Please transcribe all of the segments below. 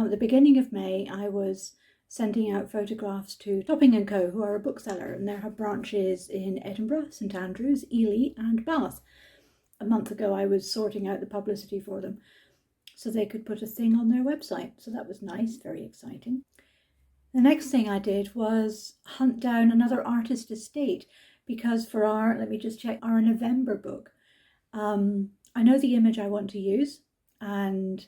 At the beginning of May, I was sending out photographs to Topping & Co, who are a bookseller, and they have branches in Edinburgh, St Andrews, Ely and Bath. A month ago I was sorting out the publicity for them so they could put a thing on their website. So that was nice, very exciting. The next thing I did was hunt down another artist estate, because for our, let me just check, our November book, I know the image I want to use, and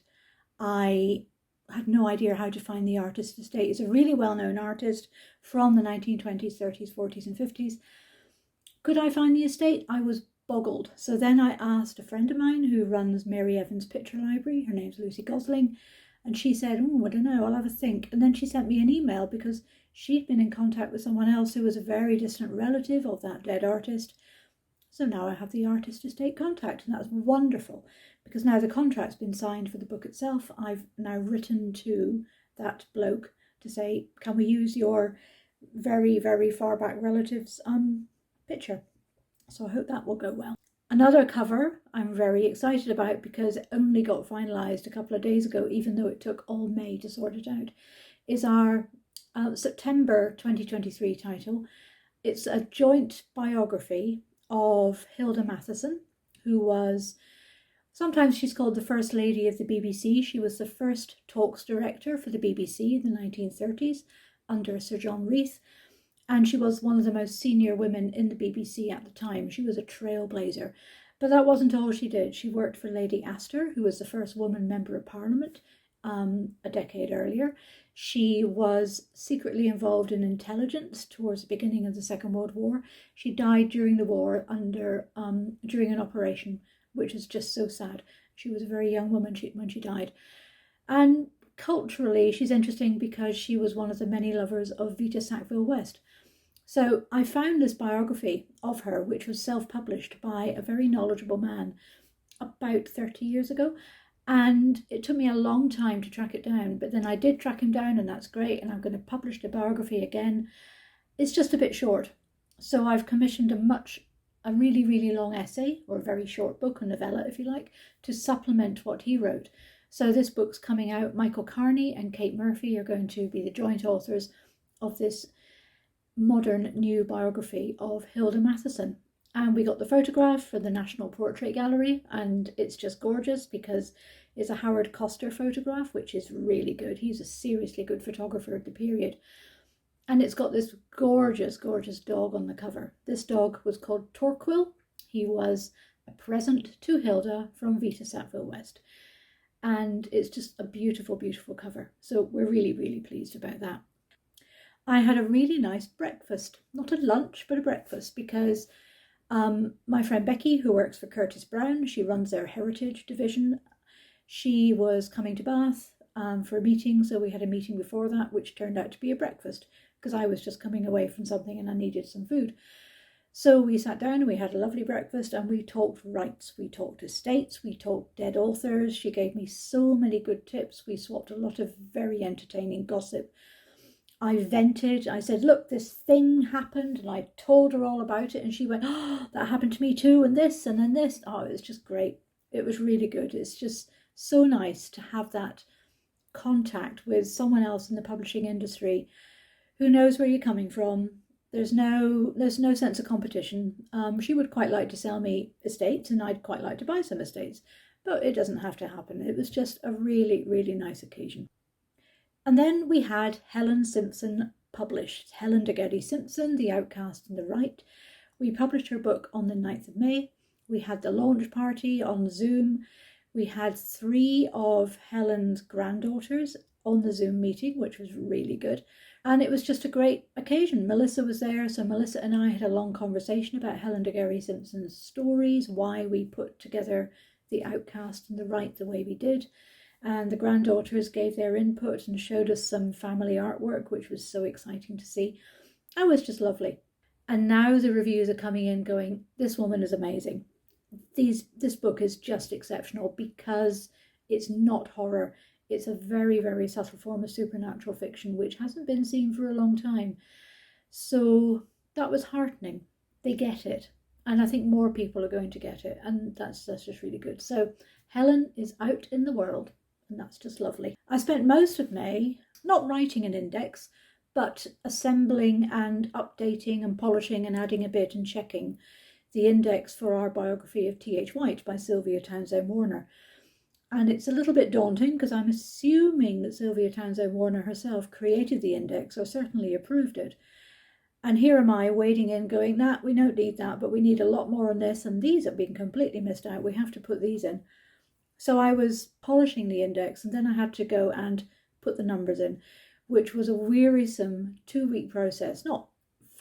I had no idea how to find the artist estate. It's a really well-known artist from the 1920s, 30s, 40s and 50s. Could I find the estate? I was boggled. So then I asked a friend of mine who runs Mary Evans Picture Library. Her name's Lucy Gosling. And she said, I don't know, I'll have a think. And then she sent me an email because she'd been in contact with someone else who was a very distant relative of that dead artist. So now I have the artist estate contact, and that's wonderful, because now the contract's been signed for the book itself. I've now written to that bloke to say, can we use your very, very far back relative's picture? So I hope that will go well. Another cover I'm very excited about, because it only got finalised a couple of days ago, even though it took all May to sort it out, is our September 2023 title. It's a joint biography of Hilda Matheson, who was, sometimes she's called the First Lady of the BBC. She was the first talks director for the BBC in the 1930s under Sir John Reith, and she was one of the most senior women in the BBC at the time. She was a trailblazer. But that wasn't all she did. She worked for Lady Astor, who was the first woman Member of Parliament a decade earlier. She was secretly involved in intelligence towards the beginning of the Second World War. She died during the war during an operation, which is just so sad. She was a very young woman when she died. And culturally, she's interesting because she was one of the many lovers of Vita Sackville-West. So I found this biography of her, which was self-published by a very knowledgeable man about 30 years ago. And it took me a long time to track it down, but then I did track him down, and that's great. And I'm going to publish the biography again. It's just a bit short. So I've commissioned a really, really long essay, or a very short book, a novella, if you like, to supplement what he wrote. So this book's coming out. Michael Carney and Kate Murphy are going to be the joint authors of this modern new biography of Hilda Matheson. And we got the photograph for the National Portrait Gallery, and it's just gorgeous because it's a Howard Koster photograph, which is really good. He's a seriously good photographer of the period. And it's got this gorgeous, gorgeous dog on the cover. This dog was called Torquil. He was a present to Hilda from Vita Sackville-West. And it's just a beautiful, beautiful cover. So we're really, really pleased about that. I had a really nice breakfast, not a lunch, but a breakfast, because my friend Becky, who works for Curtis Brown, she runs their heritage division. She was coming to Bath for a meeting, so we had a meeting before that, which turned out to be a breakfast, because I was just coming away from something and I needed some food. So we sat down and we had a lovely breakfast, and we talked rights, we talked estates, we talked dead authors. She gave me so many good tips. We swapped a lot of very entertaining gossip. I vented. I said, look, this thing happened, and I told her all about it, and she went, oh, that happened to me too, and this, and then this. Oh, it was just great. It was really good. It's just so nice to have that contact with someone else in the publishing industry who knows where you're coming from. There's no sense of competition. She would quite like to sell me estates, and I'd quite like to buy some estates, but it doesn't have to happen. It was just a really, really nice occasion. And then we had Helen Simpson published. Helen de Geddy Simpson, The Outcast and the Right. We published her book on the 9th of May. We had the launch party on Zoom. We had 3 of Helen's granddaughters on the Zoom meeting, which was really good. And it was just a great occasion. Melissa was there, so Melissa and I had a long conversation about Helen de Geddy Simpson's stories, why we put together The Outcast and the Right the way we did. And the granddaughters gave their input and showed us some family artwork, which was so exciting to see. It was just lovely. And now the reviews are coming in going, this woman is amazing. This book is just exceptional because it's not horror. It's a very, very subtle form of supernatural fiction, which hasn't been seen for a long time. So that was heartening. They get it. And I think more people are going to get it. And that's just really good. So Helen is out in the world. and that's just lovely. I spent most of May not writing an index, but assembling and updating and polishing and adding a bit and checking the index for our biography of T.H. White by Sylvia Townsend Warner. And it's a little bit daunting because I'm assuming that Sylvia Townsend Warner herself created the index or certainly approved it. And here am I wading in going, that we don't need that, but we need a lot more on this, and these have been completely missed out. We have to put these in. So I was polishing the index, and then I had to go and put the numbers in, which was a wearisome 2-week process. Not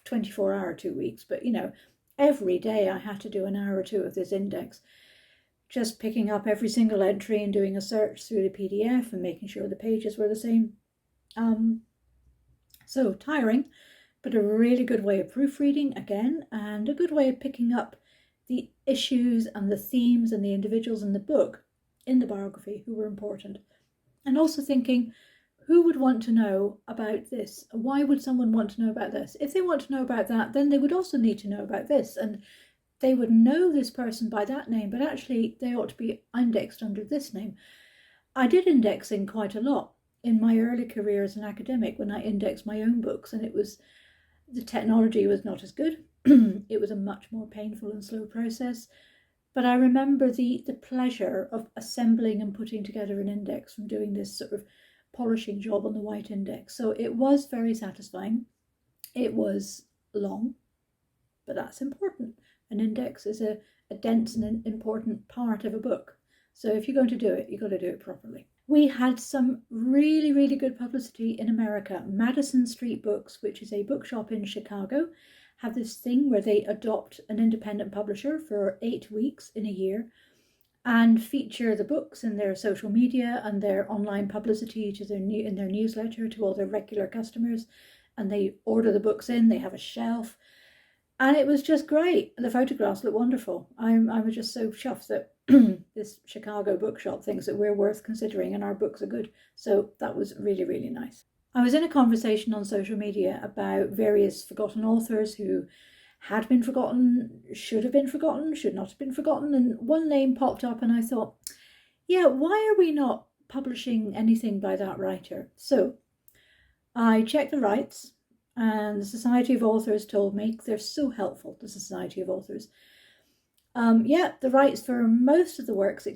24-hour 2 weeks, but every day I had to do an hour or two of this index, just picking up every single entry and doing a search through the PDF and making sure the pages were the same. So tiring, but a really good way of proofreading again, and a good way of picking up the issues and the themes and the individuals in the book, in the biography, who were important. And also thinking, who would want to know about this? Why would someone want to know about this? If they want to know about that, then they would also need to know about this. And they would know this person by that name, but actually they ought to be indexed under this name. I did indexing quite a lot in my early career as an academic when I indexed my own books, and the technology was not as good. It was a much more painful and slow process. But I remember the pleasure of assembling and putting together an index from doing this sort of polishing job on the white index. So it was very satisfying. It was long, but that's important. An index is a dense and important part of a book. So if you're going to do it, you've got to do it properly. We had some really, really good publicity in America. Madison St Books, which is a bookshop in Chicago, have this thing where they adopt an independent publisher for 8 weeks in a year and feature the books in their social media and their online publicity in their newsletter to all their regular customers. And they order the books in, they have a shelf. And it was just great. The photographs look wonderful. I was just so chuffed that this Chicago bookshop thinks that we're worth considering and our books are good. So that was really, really nice. I was in a conversation on social media about various forgotten authors who had been forgotten, should have been forgotten, should not have been forgotten. And one name popped up and I thought, yeah, why are we not publishing anything by that writer? So I checked the rights. And the Society of Authors told me, they're so helpful, the Society of Authors. The rights for most of the works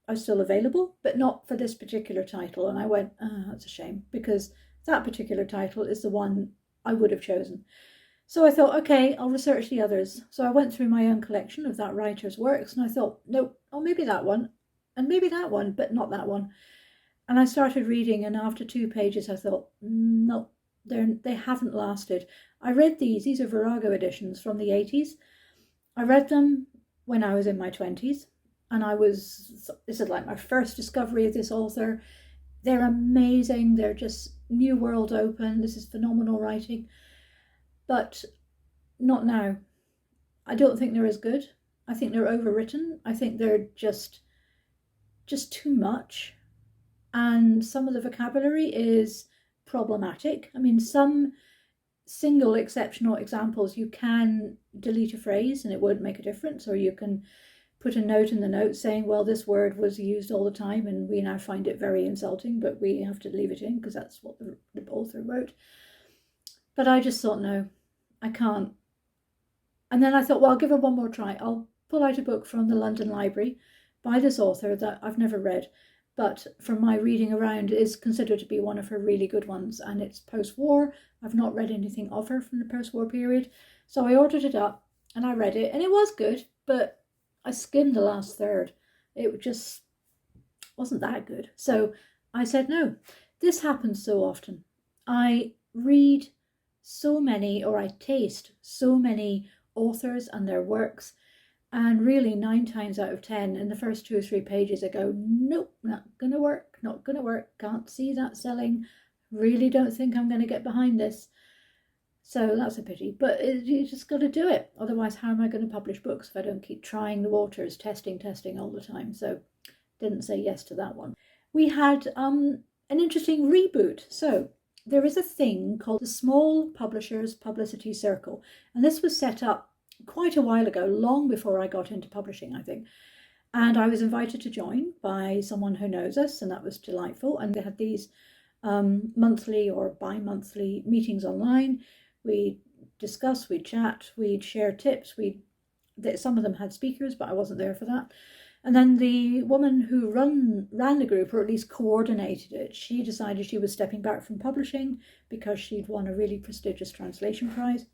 are still available, but not for this particular title. And I went, that's a shame, because that particular title is the one I would have chosen. So I thought, okay, I'll research the others. So I went through my own collection of that writer's works, and I thought, nope, maybe that one, and maybe that one, but not that one. And I started reading, and after 2 pages, I thought, no. They haven't lasted. I read these are Virago editions from the 80s. I read them when I was in my 20s, and this is like my first discovery of this author. They're amazing. They're just new world open. This is phenomenal writing, but not now. I don't think they're as good. I think they're overwritten. I think they're just too much, and some of the vocabulary is problematic. I mean, some single exceptional examples, you can delete a phrase and it won't make a difference, or you can put a note in the notes saying, well, this word was used all the time and we now find it very insulting, but we have to leave it in because that's what the author wrote. But I just thought, no, I can't. And then I thought, well, I'll give her one more try. I'll pull out a book from the London Library by this author that I've never read, but from my reading around is considered to be one of her really good ones, and it's post-war. I've not read anything of her from the post-war period, so I ordered it up and I read it, and it was good, but I skimmed the last third. It just wasn't that good. So I said no. This happens so often. I read so many, or I taste so many authors and their works, and really 9 times out of 10 in the first 2 or 3 pages I go, nope, not gonna work, can't see that selling, really don't think I'm going to get behind this. So that's a pity, but you just got to do it. Otherwise, how am I going to publish books if I don't keep trying the waters, testing all the time? So didn't say yes to that one. We had an interesting reboot. So there is a thing called the Small Publishers Publicity Circle, and this was set up quite a while ago, long before I got into publishing, I think. And I was invited to join by someone who knows us, and that was delightful. And they had these monthly or bi-monthly meetings online. We'd discuss, we'd chat, we'd share tips. Some of them had speakers, but I wasn't there for that. And then the woman who ran the group, or at least coordinated it, she decided she was stepping back from publishing because she'd won a really prestigious translation prize.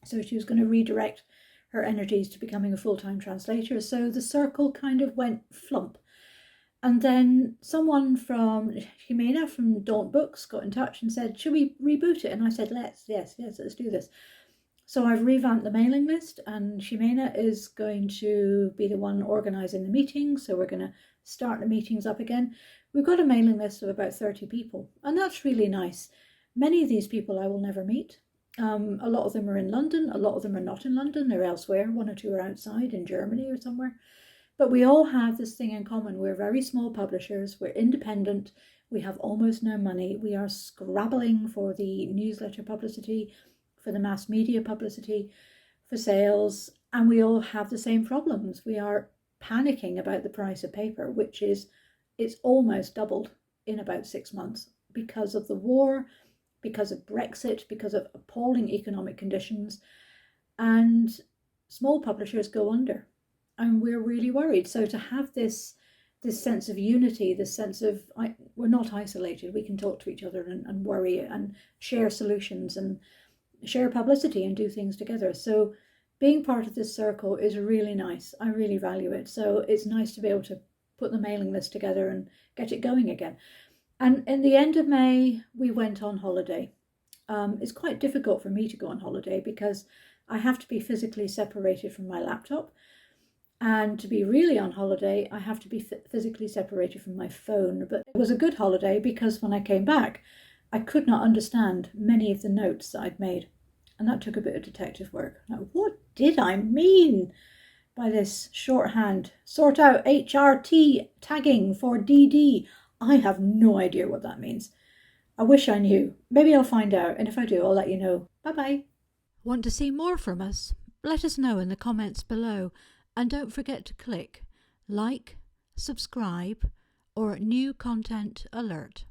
So she was going to redirect her energies to becoming a full-time translator. So the circle kind of went flump. And then someone from Jimena from Daunt Books got in touch and said, should we reboot it? And I said, yes, let's do this. So I've revamped the mailing list, and Jimena is going to be the one organising the meetings. So we're going to start the meetings up again. We've got a mailing list of about 30 people, and that's really nice. Many of these people I will never meet. A lot of them are in London. A lot of them are not in London. They're elsewhere. One or two are outside in Germany or somewhere. But we all have this thing in common. We're very small publishers. We're independent. We have almost no money. We are scrabbling for the newsletter publicity, for the mass media publicity, for sales. And we all have the same problems. We are panicking about the price of paper, it's almost doubled in about 6 months because of the war, because of Brexit, because of appalling economic conditions. And small publishers go under. And we're really worried. So to have this sense of unity, this sense of we're not isolated, we can talk to each other and worry and share solutions and share publicity and do things together. So being part of this circle is really nice. I really value it. So it's nice to be able to put the mailing list together and get it going again. And in the end of May, we went on holiday. It's quite difficult for me to go on holiday because I have to be physically separated from my laptop. And to be really on holiday, I have to be physically separated from my phone. But it was a good holiday because when I came back, I could not understand many of the notes that I'd made. And that took a bit of detective work. Now, what did I mean by this shorthand? Sort out HRT tagging for DD. I have no idea what that means. I wish I knew. Maybe I'll find out. And if I do, I'll let you know. Bye-bye. Want to see more from us? Let us know in the comments below. And don't forget to click like, subscribe, or new content alert.